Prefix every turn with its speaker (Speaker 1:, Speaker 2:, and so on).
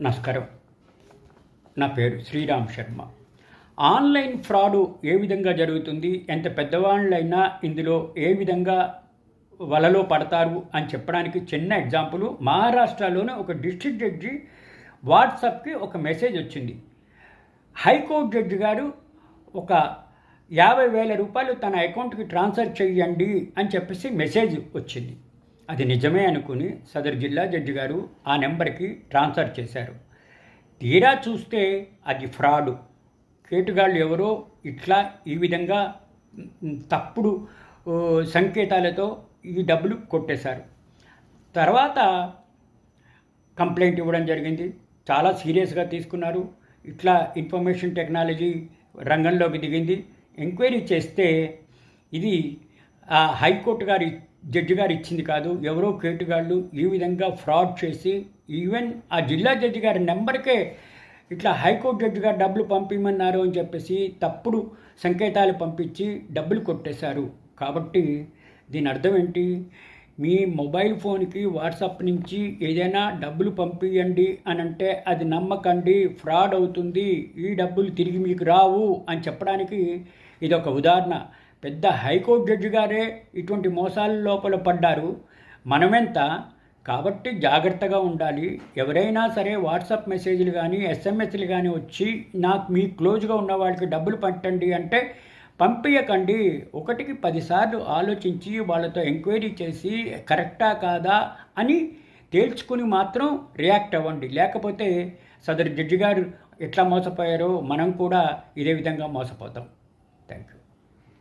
Speaker 1: నమస్కారం. నా పేరు శ్రీరామ్ శర్మ. ఆన్లైన్ ఫ్రాడు ఏ విధంగా జరుగుతుంది, ఎంత పెద్దవాళ్ళైనా ఇందులో ఏ విధంగా వలలో పడతారు అని చెప్పడానికి చిన్న ఎగ్జాంపుల్. మహారాష్ట్రలోనే ఒక డిస్ట్రిక్ట్ జడ్జి వాట్సాప్కి ఒక మెసేజ్ వచ్చింది. హైకోర్టు జడ్జి గారు ఒక 50,000 రూపాయలు తన అకౌంట్కి ట్రాన్స్ఫర్ చేయండి అని చెప్పేసి మెసేజ్ వచ్చింది. అది నిజమే అనుకుని సదరు జిల్లా జడ్జి గారు ఆ నెంబర్కి ట్రాన్స్ఫర్ చేశారు. తీరా చూస్తే అది ఫ్రాడు. కేటుగాళ్ళు ఎవరో ఇట్లా ఈ విధంగా తప్పుడు సంకేతాలతో ఈ డబ్బులు కొట్టేశారు. తర్వాత కంప్లైంట్ ఇవ్వడం జరిగింది. చాలా సీరియస్గా తీసుకున్నారు. ఇట్లా ఇన్ఫర్మేషన్ టెక్నాలజీ రంగంలోకి దిగింది. ఎంక్వైరీ చేస్తే ఇది హైకోర్టు గారి జడ్జి గారు ఇచ్చింది కాదు, ఎవరో కేటుగాళ్ళు ఈ విధంగా ఫ్రాడ్ చేసి ఈవెన్ ఆ జిల్లా జడ్జి గారి నెంబర్కే ఇట్లా హైకోర్టు జడ్జి గారు డబ్బులు పంపించమన్నారు అని చెప్పేసి తప్పుడు సంకేతాలు పంపించి డబ్బులు కొట్టేశారు. కాబట్టి దీని అర్థం ఏంటి? మీ మొబైల్ ఫోన్కి వాట్సాప్ నుంచి ఏదైనా డబ్బులు పంపించండి అని అంటే అది నమ్మకండి, ఫ్రాడ్ అవుతుంది, ఈ డబ్బులు తిరిగి మీకు రావు అని చెప్పడానికి ఇదొక ఉదాహరణ. పెద్ద హైకోర్టు జడ్జి గారే ఇటువంటి మోసాల లోపల పడ్డారు, మనమెంత? కాబట్టి జాగ్రత్తగా ఉండాలి. ఎవరైనా సరే వాట్సాప్ మెసేజ్లు కానీ ఎస్ఎంఎస్లు కానీ వచ్చి నాకు మీ క్లోజ్గా ఉన్న వాళ్ళకి డబ్బులు పంపండి అంటే పంపించకండి. 1కి 10 సార్లు ఆలోచించి వాళ్ళతో ఎంక్వైరీ చేసి కరెక్టా కాదా అని తేల్చుకుని మాత్రం రియాక్ట్ అవ్వండి. లేకపోతే సదరు జడ్జి గారు ఎట్లా మోసపోయారో మనం కూడా ఇదే విధంగా మోసపోతాం.